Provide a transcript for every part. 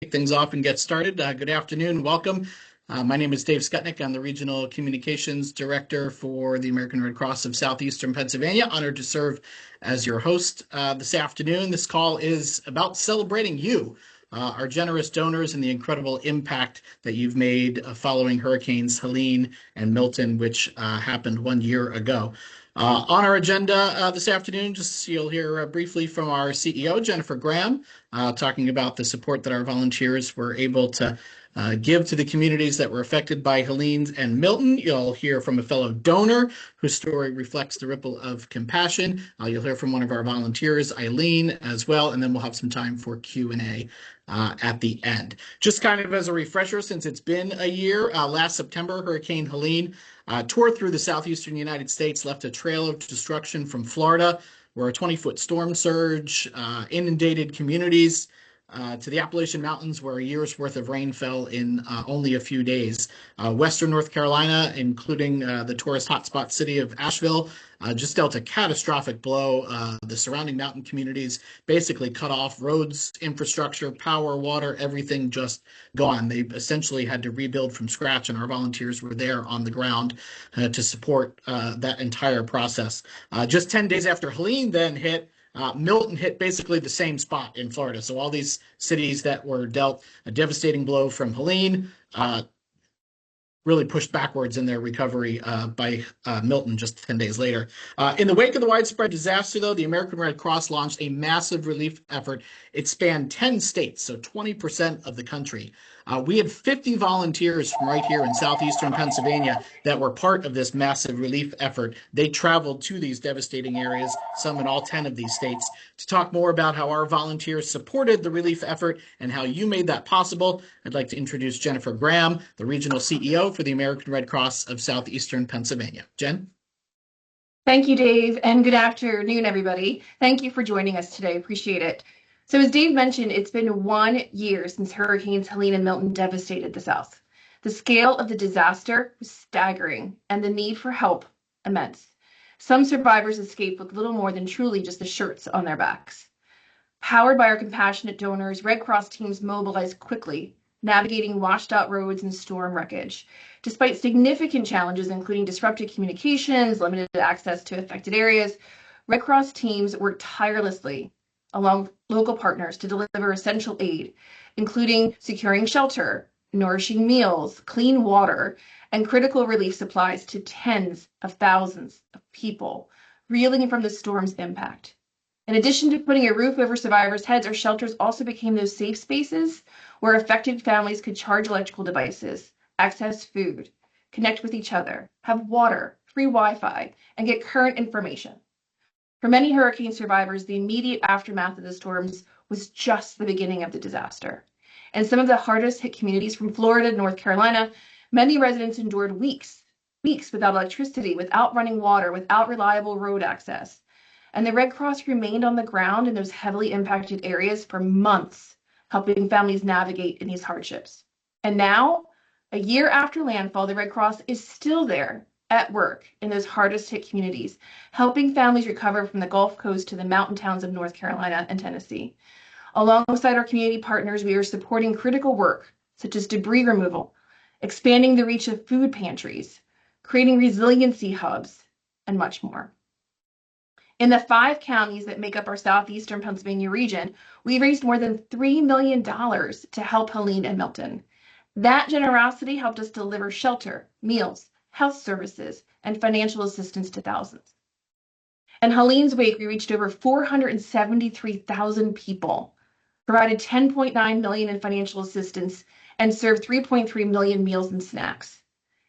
Kick things off and get started. Good afternoon. Welcome. My name is Dave Skutnik. I'm the Regional Communications Director for the American Red Cross of Southeastern Pennsylvania. Honored to serve as your host this afternoon. This call is about celebrating you, our generous donors, and the incredible impact that you've made following Hurricanes Helene and Milton, which happened 1 year ago. On our agenda this afternoon, just you'll hear briefly from our CEO, Jennifer Graham, talking about the support that our volunteers were able to give to the communities that were affected by Helene and Milton. You'll hear from a fellow donor whose story reflects the ripple of compassion. You'll hear from one of our volunteers, Eileen, as well, and then we'll have some time for Q&A at the end. Just kind of as a refresher, since it's been a year, last September, Hurricane Helene tore through the southeastern United States, left a trail of destruction from Florida, where a 20-foot storm surge inundated communities to the Appalachian Mountains, where a year's worth of rain fell in only a few days. Western North Carolina, including the tourist hotspot city of Asheville, just dealt a catastrophic blow. The surrounding mountain communities basically cut off roads, infrastructure, power, water, everything just gone. They essentially had to rebuild from scratch, and our volunteers were there on the ground to support that entire process. Just 10 days after Helene then hit, Milton hit basically the same spot in Florida. So all these cities that were dealt a devastating blow from Helene really pushed backwards in their recovery by Milton just 10 days later. In the wake of the widespread disaster, though, the American Red Cross launched a massive relief effort. It spanned 10 states, so 20% of the country. We had 50 volunteers from right here in southeastern Pennsylvania that were part of this massive relief effort. They traveled to these devastating areas, some in all 10 of these states. To talk more about how our volunteers supported the relief effort and how you made that possible, I'd like to introduce Jennifer Graham, the regional CEO for the American Red Cross of Southeastern Pennsylvania. Jen? Thank you, Dave, and good afternoon, everybody. Thank you for joining us today. Appreciate it. So as Dave mentioned, it's been 1 year since Hurricanes Helene and Milton devastated the South. The scale of the disaster was staggering and the need for help immense. Some survivors escaped with little more than truly just the shirts on their backs. Powered by our compassionate donors, Red Cross teams mobilized quickly, navigating washed out roads and storm wreckage. Despite significant challenges, including disrupted communications, limited access to affected areas, Red Cross teams worked tirelessly along with local partners to deliver essential aid, including securing shelter, nourishing meals, clean water, and critical relief supplies to tens of thousands of people reeling from the storm's impact. In addition to putting a roof over survivors' heads, our shelters also became those safe spaces where affected families could charge electrical devices, access food, connect with each other, have water, free Wi-Fi, and get current information. For many hurricane survivors, the immediate aftermath of the storms was just the beginning of the disaster. In some of the hardest hit communities from Florida to North Carolina, many residents endured weeks without electricity, without running water, without reliable road access. And the Red Cross remained on the ground in those heavily impacted areas for months, helping families navigate in these hardships. And now, a year after landfall, the Red Cross is still there at work in those hardest hit communities, helping families recover from the Gulf Coast to the mountain towns of North Carolina and Tennessee. Alongside our community partners, we are supporting critical work, such as debris removal, expanding the reach of food pantries, creating resiliency hubs, and much more. In the 5 counties that make up our southeastern Pennsylvania region, we raised more than $3 million to help Helene and Milton. That generosity helped us deliver shelter, meals, health services, and financial assistance to thousands. In Helene's wake, we reached over 473,000 people, provided $10.9 million in financial assistance, and served 3.3 million meals and snacks.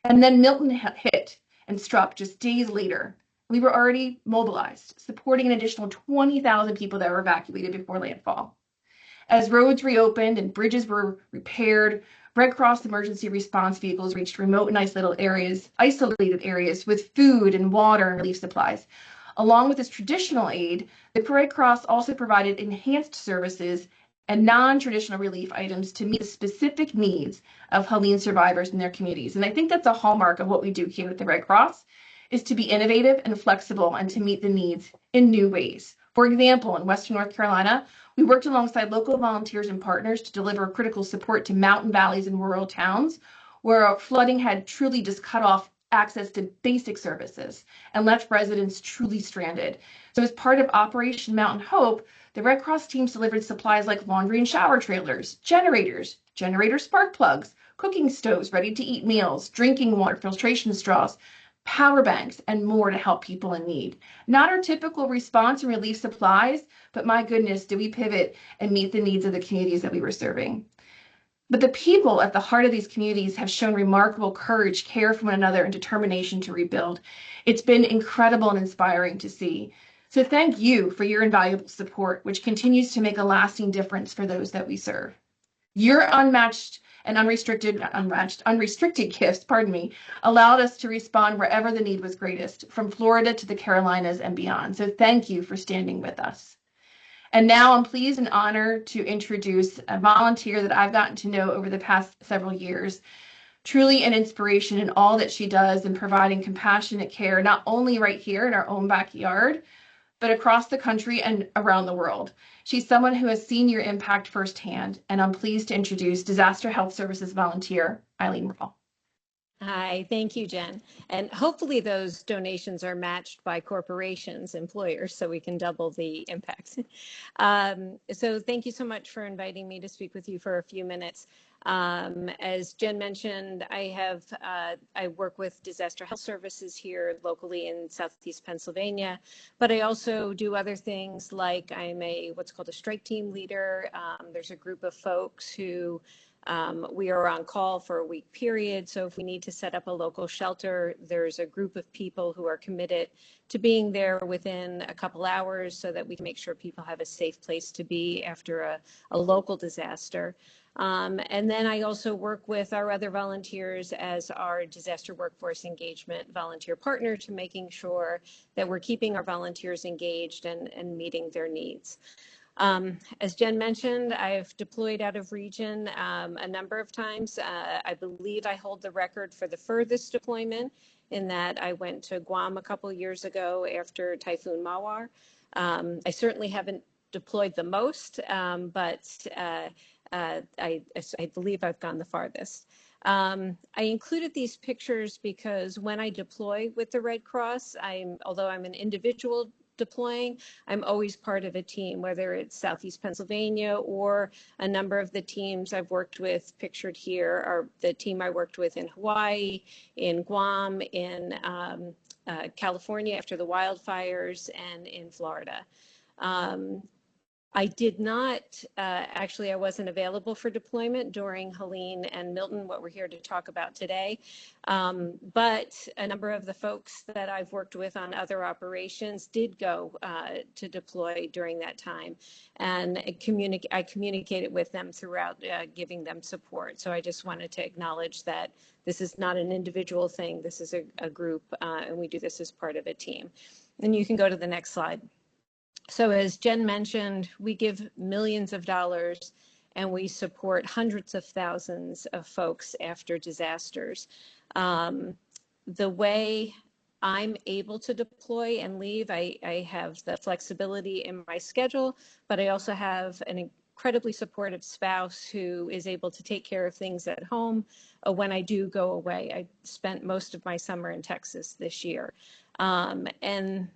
And then Milton hit and struck just days later. We were already mobilized, supporting an additional 20,000 people that were evacuated before landfall. As roads reopened and bridges were repaired, Red Cross emergency response vehicles reached remote and isolated areas with food and water and relief supplies. Along with this traditional aid, the Red Cross also provided enhanced services and non-traditional relief items to meet the specific needs of Helene survivors in their communities. And I think that's a hallmark of what we do here at the Red Cross, is to be innovative and flexible and to meet the needs in new ways, For example, in Western North Carolina, we worked alongside local volunteers and partners to deliver critical support to mountain valleys and rural towns where flooding had truly just cut off access to basic services and left residents truly stranded. So as part of Operation Mountain Hope, the Red Cross teams delivered supplies like laundry and shower trailers, generator spark plugs, cooking stoves, ready-to-eat meals, drinking water, filtration straws, power banks, and more to help people in need. Not our typical response and relief supplies, but my goodness, did we pivot and meet the needs of the communities that we were serving. But the people at the heart of these communities have shown remarkable courage, care for one another, and determination to rebuild. It's been incredible and inspiring to see. So thank you for your invaluable support, which continues to make a lasting difference for those that we serve. Your unmatched and unrestricted gifts, allowed us to respond wherever the need was greatest, from Florida to the Carolinas and beyond. So thank you for standing with us. And now I'm pleased and honored to introduce a volunteer that I've gotten to know over the past several years. Truly an inspiration in all that she does in providing compassionate care, not only right here in our own backyard, but across the country and around the world. She's someone who has seen your impact firsthand, and I'm pleased to introduce Disaster Health Services volunteer, Eileen Rall. Hi, thank you, Jen. And hopefully those donations are matched by corporations, employers, so we can double the impact. So thank you so much for inviting me to speak with you for a few minutes. As Jen mentioned, I work with Disaster Health Services here locally in Southeast Pennsylvania, but I also do other things like I'm what's called a strike team leader. There's a group of folks who we are on call for a week period. So if we need to set up a local shelter, there's a group of people who are committed to being there within a couple hours so that we can make sure people have a safe place to be after a local disaster. And then I also work with our other volunteers as our disaster workforce engagement volunteer partner to making sure that we're keeping our volunteers engaged and meeting their needs. As Jen mentioned, I've deployed out of region a number of times. I believe I hold the record for the furthest deployment in that I went to Guam a couple years ago after Typhoon Mawar. I certainly haven't deployed the most, but I believe I've gone the farthest. I included these pictures because when I deploy with the Red Cross, although I'm an individual deploying, I'm always part of a team, whether it's Southeast Pennsylvania or a number of the teams I've worked with pictured here are the team I worked with in Hawaii, in Guam, in California after the wildfires, and in Florida. I did not, actually, I wasn't available for deployment during Helene and Milton, what we're here to talk about today. But a number of the folks that I've worked with on other operations did go to deploy during that time. And I communicated with them throughout giving them support. So I just wanted to acknowledge that this is not an individual thing. This is a group, and we do this as part of a team. And you can go to the next slide. So as Jen mentioned, we give millions of dollars and we support hundreds of thousands of folks after disasters. The way I'm able to deploy and leave, I have the flexibility in my schedule, but I also have an incredibly supportive spouse who is able to take care of things at home when I do go away. I spent most of my summer in Texas this year. And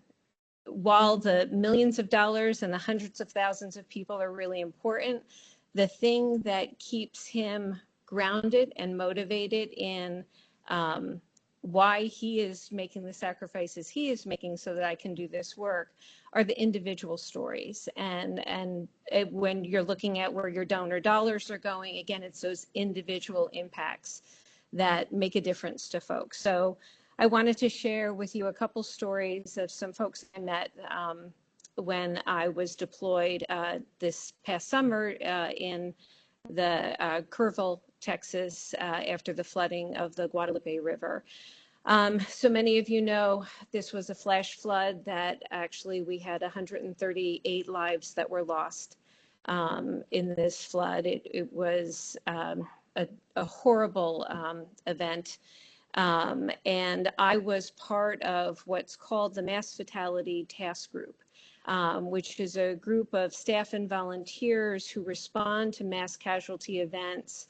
while the millions of dollars and the hundreds of thousands of people are really important, the thing that keeps him grounded and motivated in why he is making the sacrifices he is making so that I can do this work are the individual stories. And when you're looking at where your donor dollars are going, again, it's those individual impacts that make a difference to folks. So I wanted to share with you a couple stories of some folks I met when I was deployed this past summer in the Kerrville, Texas, after the flooding of the Guadalupe River. So many of you know this was a flash flood that actually we had 138 lives that were lost in this flood. It was a horrible event. And I was part of what's called the Mass Fatality Task Group. which is a group of staff and volunteers who respond to mass casualty events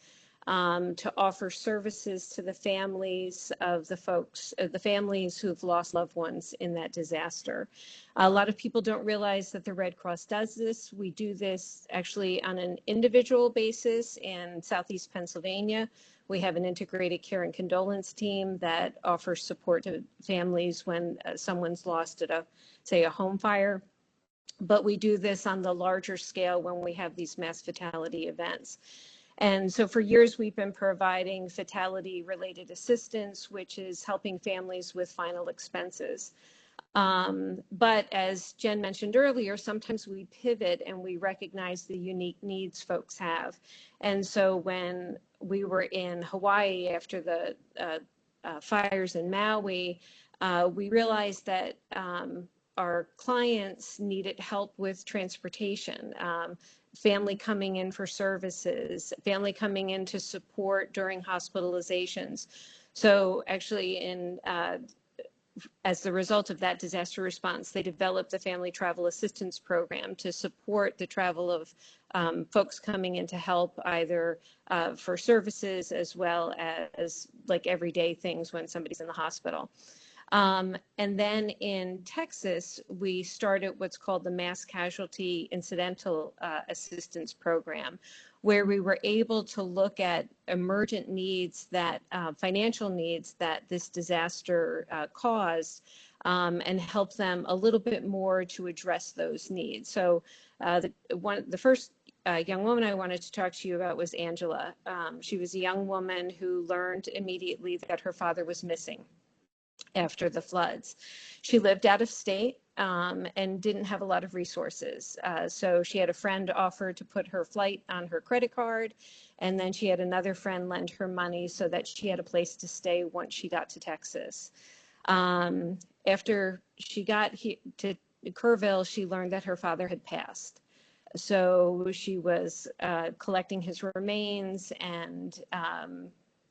to offer services to the families of the families who've lost loved ones in that disaster. A lot of people don't realize that the Red Cross does this. We do this actually on an individual basis in Southeast Pennsylvania. We have an integrated care and condolence team that offers support to families when someone's lost at say a home fire. But we do this on the larger scale when we have these mass fatality events. And so for years, we've been providing fatality-related assistance, which is helping families with final expenses. But as Jen mentioned earlier, sometimes we pivot and we recognize the unique needs folks have. And so when we were in Hawaii after the fires in Maui, we realized that our clients needed help with transportation. Family coming in for services, family coming in to support during hospitalizations. So actually as the result of that disaster response, they developed the Family Travel Assistance Program to support the travel of folks coming in to help either for services as well as like everyday things when somebody's in the hospital. And then in Texas, we started what's called the Mass Casualty Incidental Assistance Program, where we were able to look at emergent needs that, financial needs that this disaster caused, and help them a little bit more to address those needs. So the first young woman I wanted to talk to you about was Angela. She was a young woman who learned immediately that her father was missing after the floods. She lived out of state and didn't have a lot of resources. So she had a friend offer to put her flight on her credit card, and then she had another friend lend her money so that she had a place to stay once she got to Texas. After she got to Kerrville, she learned that her father had passed. So she was collecting his remains, and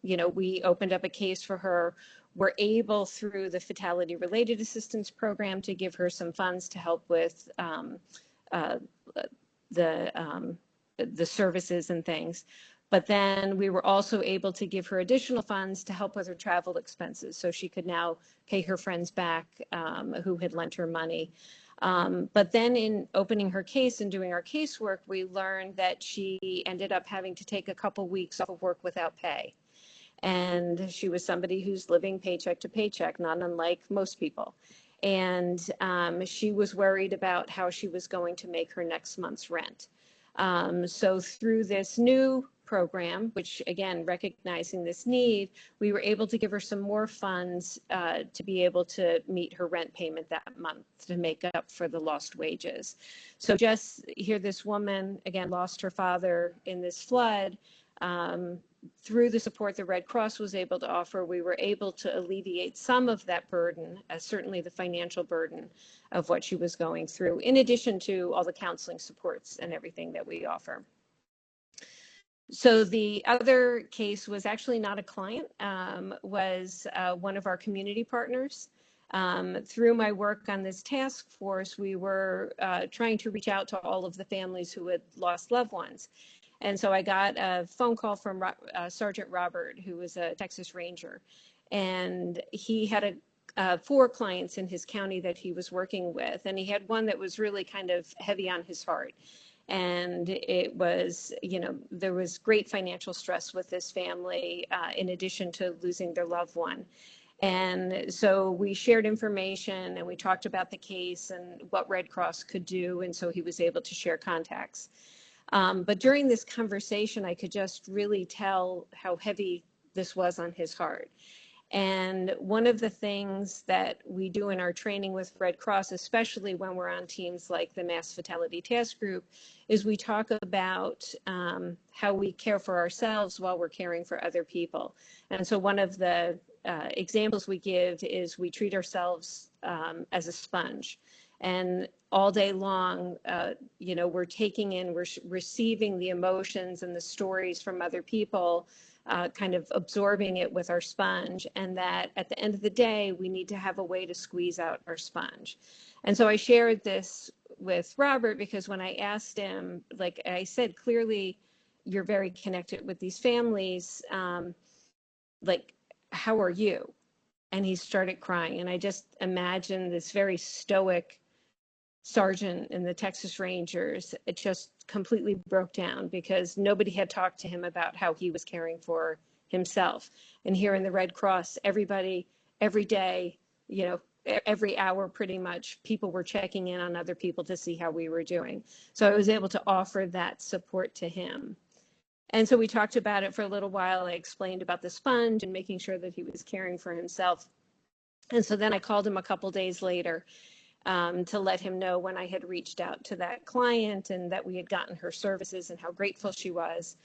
we opened up a case for her. We're able, through the Fatality Related Assistance Program, to give her some funds to help with the services and things. But then we were also able to give her additional funds to help with her travel expenses, so she could now pay her friends back who had lent her money. But then in opening her case and doing our casework, we learned that she ended up having to take a couple weeks off of work without pay. And she was somebody who's living paycheck to paycheck, not unlike most people. And she was worried about how she was going to make her next month's rent. So through this new program, which again, recognizing this need, we were able to give her some more funds to be able to meet her rent payment that month to make up for the lost wages. So just here, this woman, again, lost her father in this flood. Through the support the Red Cross was able to offer, we were able to alleviate some of that burden, certainly the financial burden of what she was going through, in addition to all the counseling supports and everything that we offer. So the other case was actually not a client, was one of our community partners. Through my work on this task force, we were trying to reach out to all of the families who had lost loved ones. And so I got a phone call from Sergeant Robert, who was a Texas Ranger, and he had 4 clients in his county that he was working with, and he had one that was really kind of heavy on his heart. And it was, there was great financial stress with this family, in addition to losing their loved one. And so we shared information and we talked about the case and what Red Cross could do, and so he was able to share contacts. But during this conversation, I could just really tell how heavy this was on his heart. And one of the things that we do in our training with Red Cross, especially when we're on teams like the Mass Fatality Task Group, is we talk about how we care for ourselves while we're caring for other people. And so one of the examples we give is we treat ourselves as a sponge. And all day long, we're taking in, we're receiving the emotions and the stories from other people, kind of absorbing it with our sponge, and that at the end of the day, we need to have a way to squeeze out our sponge. And so I shared this with Robert, because when I asked him, like I said, clearly you're very connected with these families. Like, how are you? And he started crying. And I just imagined this very stoic sergeant in the Texas Rangers. It just completely broke down because nobody had talked to him about how he was caring for himself. And here in the Red Cross, everybody, every day, you know, every hour pretty much, people were checking in on other people to see how we were doing. So I was able to offer that support to him. And so we talked about it for a little while. I explained about the sponge and making sure that he was caring for himself. And so then I called him a couple days later to let him know when I had reached out to that client and that we had gotten her services and how grateful she was.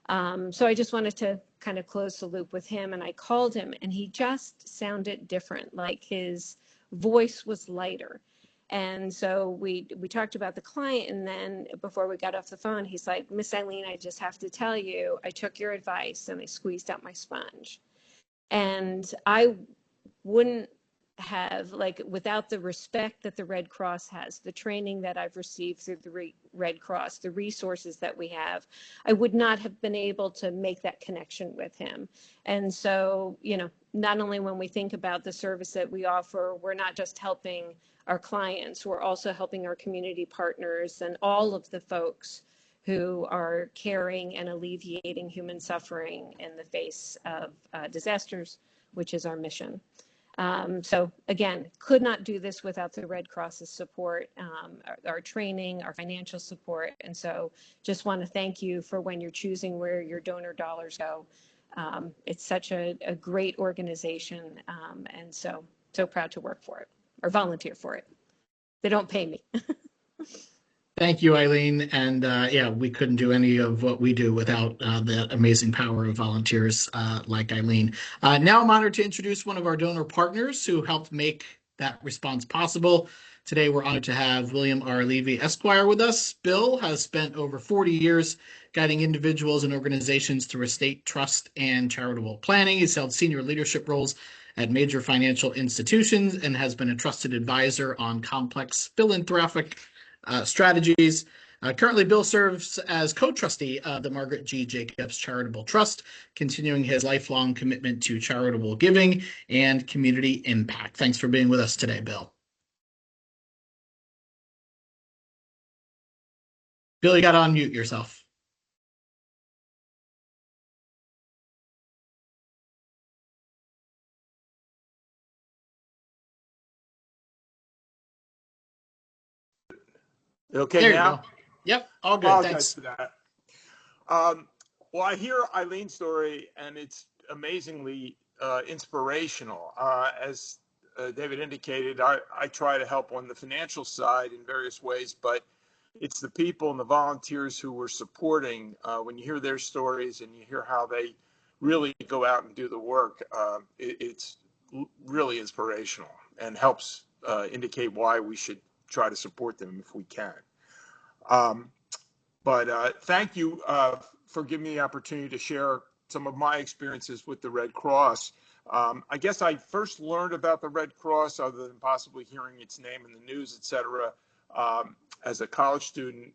So I just wanted to kind of close the loop with him, and I called him, and he just sounded different, like his voice was lighter. And so we talked about the client, and then before we got off the phone, he's like, Miss Eileen, I just have to tell you, I took your advice and I squeezed out my sponge. And I wouldn't have, like, without the respect that the Red Cross has, the training that I've received through the Red Cross, the resources that we have, I would not have been able to make that connection with him. And so, you know, not only when we think about the service that we offer, we're not just helping our clients, we're also helping our community partners and all of the folks who are caring and alleviating human suffering in the face of disasters, which is our mission. So again, could not do this without the Red Cross's support, our training, our financial support. And so just want to thank you for when you're choosing where your donor dollars go. It's such a great organization. And so proud to work for it or volunteer for it. They don't pay me. Thank you, Eileen. And yeah, we couldn't do any of what we do without the amazing power of volunteers like Eileen. Now I'm honored to introduce one of our donor partners who helped make that response possible. Today, we're honored to have William R. Levy, Esquire, with us. Bill has spent over 40 years guiding individuals and organizations through estate, trust, and charitable planning. He's held senior leadership roles at major financial institutions and has been a trusted advisor on complex philanthropic strategies. Currently, Bill serves as co-trustee of the Margaret G. Jacobs Charitable Trust, continuing his lifelong commitment to charitable giving and community impact. Thanks for being with us today, Bill. Bill, you got to unmute yourself. Okay, there now? You go. Yep, all good. Apologize Thanks. for that. Well, I hear Eileen's story, and it's amazingly inspirational. As David indicated, I try to help on the financial side in various ways, but it's the people and the volunteers who we're supporting. When you hear their stories and you hear how they really go out and do the work, it's really inspirational and helps indicate why we should try to support them if we can. But thank you for giving me the opportunity to share some of my experiences with the Red Cross. I guess I first learned about the Red Cross, other than possibly hearing its name in the news, et cetera, as a college student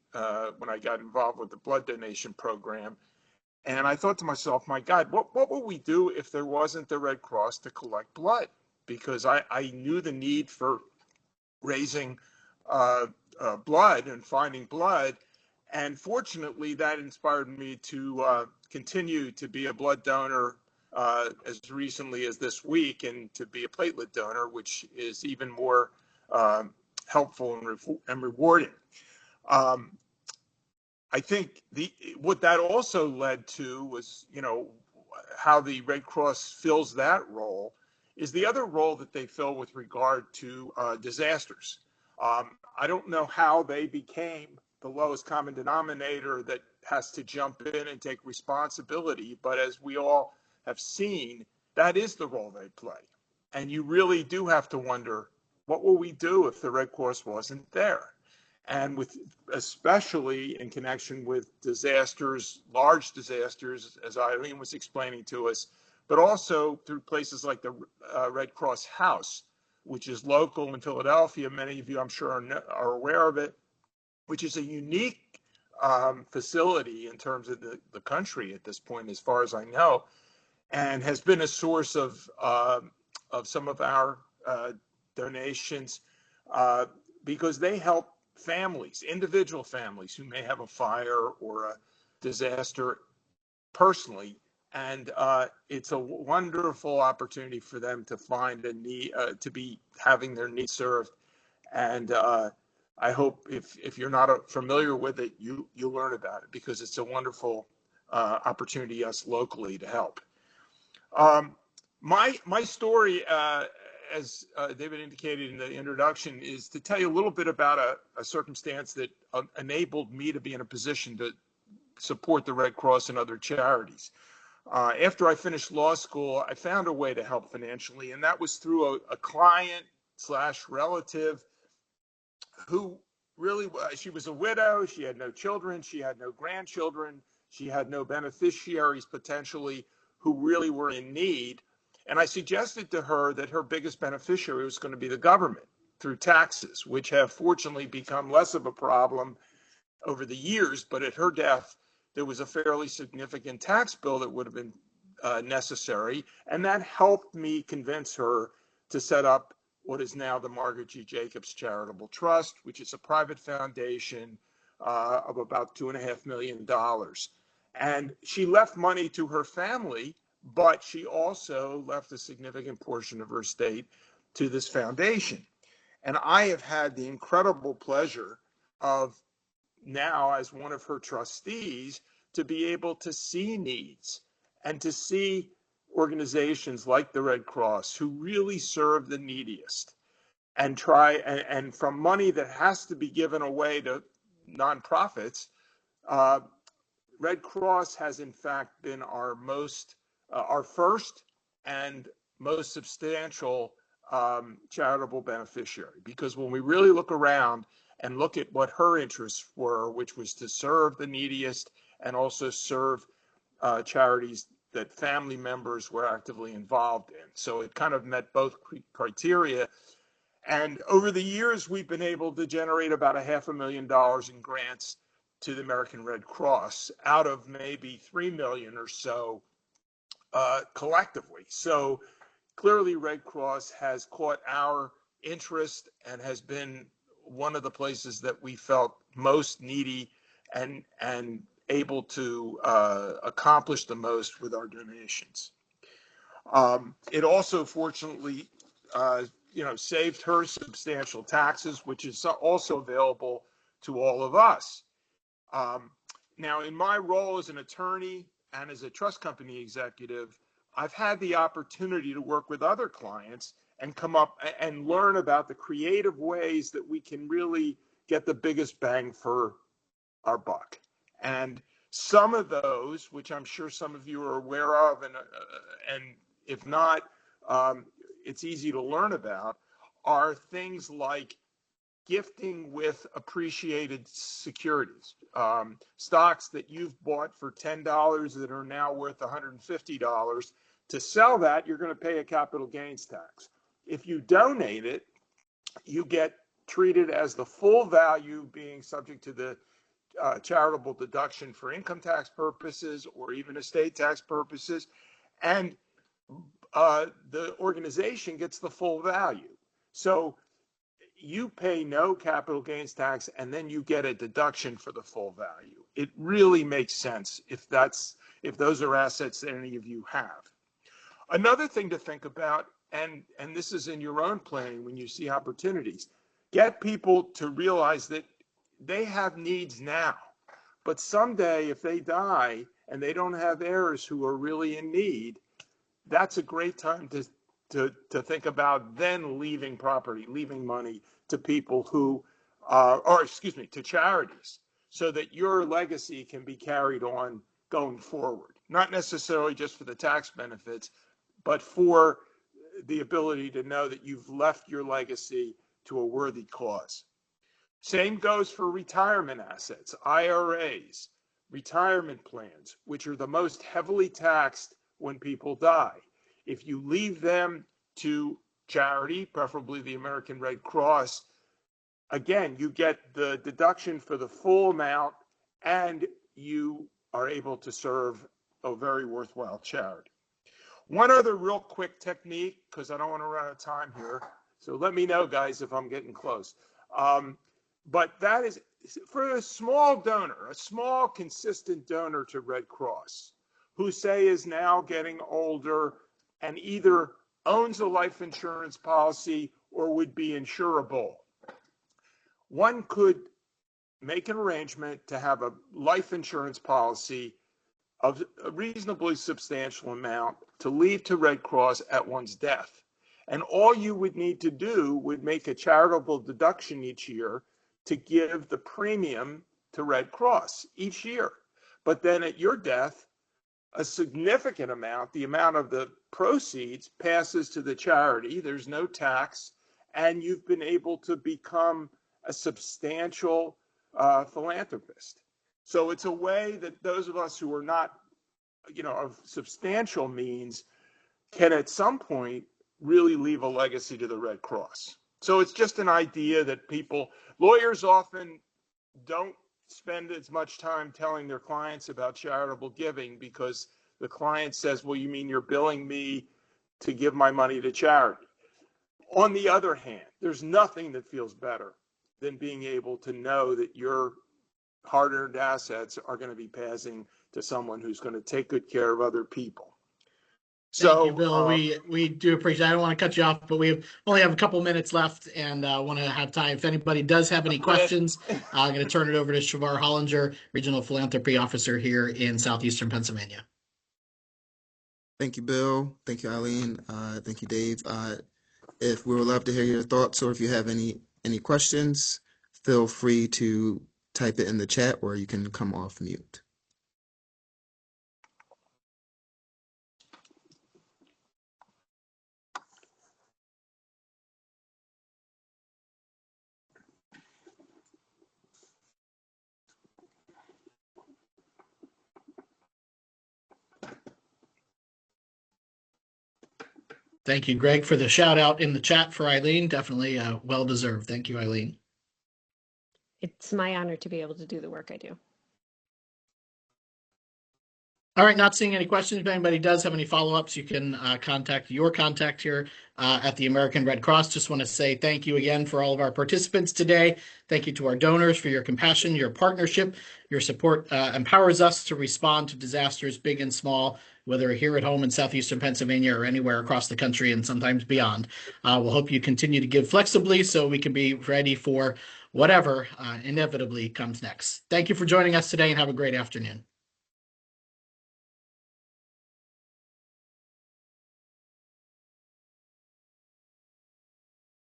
when I got involved with the blood donation program. And I thought to myself, my God, what would we do if there wasn't the Red Cross to collect blood? Because I knew the need for raising blood and finding blood. And fortunately, that inspired me to continue to be a blood donor as recently as this week, and to be a platelet donor, which is even more helpful and rewarding. I think what that also led to was, you know, how the Red Cross fills that role is the other role that they fill with regard to disasters. I don't know how they became the lowest common denominator that has to jump in and take responsibility, but as we all have seen, that is the role they play. And you really do have to wonder, what will we do if the Red Cross wasn't there? And with, especially in connection with disasters, large disasters, as Eileen was explaining to us, but also through places like the Red Cross House, which is local in Philadelphia. Many of you, I'm sure, are aware of it. which is a unique facility in terms of the country at this point, as far as I know, and has been a source of some of our donations because they help families, individual families who may have a fire or a disaster personally. And it's a wonderful opportunity for them to find a need, to be having their needs served. And I hope if you're not familiar with it, you learn about it, because it's a wonderful opportunity us locally to help. My story, as David indicated in the introduction, is to tell you a little bit about a circumstance that enabled me to be in a position to support the Red Cross and other charities. After I finished law school, I found a way to help financially, and that was through a client / relative who really, she was a widow, she had no children, she had no grandchildren, she had no beneficiaries potentially who really were in need. And I suggested to her that her biggest beneficiary was going to be the government through taxes, which have fortunately become less of a problem over the years. But at her death, there was a fairly significant tax bill that would have been necessary. And that helped me convince her to set up what is now the Margaret G. Jacobs Charitable Trust, which is a private foundation of about $2.5 million. And she left money to her family, but she also left a significant portion of her estate to this foundation. And I have had the incredible pleasure of now, as one of her trustees, to be able to see needs and to see organizations like the Red Cross who really serve the neediest and try, and from money that has to be given away to nonprofits, Red Cross has in fact been our first and most substantial charitable beneficiary, because when we really look around and look at what her interests were, which was to serve the neediest and also serve charities that family members were actively involved in. So it kind of met both criteria. And over the years, we've been able to generate about $500,000 in grants to the American Red Cross out of maybe 3 million or so collectively. So clearly Red Cross has caught our interest and has been one of the places that we felt most needy and able to accomplish the most with our donations. It also fortunately saved her substantial taxes, which is also available to all of us. Now, in my role as an attorney and as a trust company executive, I've had the opportunity to work with other clients and come up and learn about the creative ways that we can really get the biggest bang for our buck. And some of those, which I'm sure some of you are aware of, and if not, it's easy to learn about, are things like gifting with appreciated securities, stocks that you've bought for $10 that are now worth $150. To sell that, you're going to pay a capital gains tax. If you donate it, you get treated as the full value being subject to the charitable deduction for income tax purposes or even estate tax purposes. And the organization gets the full value. So you pay no capital gains tax and then you get a deduction for the full value. It really makes sense if those are assets that any of you have. Another thing to think about, and this is in your own planning when you see opportunities, get people to realize that they have needs now, but someday if they die and they don't have heirs who are really in need, that's a great time to think about then leaving property, leaving money to people who, to charities, so that your legacy can be carried on going forward. Not necessarily just for the tax benefits, but for the ability to know that you've left your legacy to a worthy cause. Same goes for retirement assets, IRAs, retirement plans, which are the most heavily taxed when people die. If you leave them to charity, preferably the American Red Cross, again, you get the deduction for the full amount, and you are able to serve a very worthwhile charity. One other real quick technique, because I don't want to run out of time here, so let me know, guys, if I'm getting close. But that is for a small donor, a small consistent donor to Red Cross, who say is now getting older and either owns a life insurance policy or would be insurable. One could make an arrangement to have a life insurance policy of a reasonably substantial amount to leave to Red Cross at one's death. And all you would need to do would make a charitable deduction each year to give the premium to Red Cross each year. But then at your death, a significant amount, the amount of the proceeds, passes to the charity. There's no tax, and you've been able to become a substantial philanthropist. So it's a way that those of us who are not, of substantial means can at some point really leave a legacy to the Red Cross. So it's just an idea that lawyers often don't spend as much time telling their clients about charitable giving because the client says, well, you mean you're billing me to give my money to charity? On the other hand, there's nothing that feels better than being able to know that your hard-earned assets are going to be passing to someone who's going to take good care of other people. Thank you, Bill. We do appreciate it. I don't want to cut you off, but we only have a couple minutes left and want to have time. If anybody does have any questions, I'm going to turn it over to Shavar Hollinger, Regional Philanthropy Officer here in Southeastern Pennsylvania. Thank you, Bill. Thank you, Eileen. Thank you, Dave. If we would love to hear your thoughts, or if you have any questions, feel free to type it in the chat, or you can come off mute. Thank you, Greg, for the shout out in the chat for Eileen. Definitely well deserved. Thank you, Eileen. It's my honor to be able to do the work I do. All right, not seeing any questions. If anybody does have any follow-ups, you can contact your contact here at the American Red Cross. Just want to say thank you again for all of our participants today. Thank you to our donors for your compassion, your partnership. Your support empowers us to respond to disasters big and small, whether here at home in Southeastern Pennsylvania or anywhere across the country and sometimes beyond. We'll hope you continue to give flexibly so we can be ready for whatever inevitably comes next. Thank you for joining us today and have a great afternoon.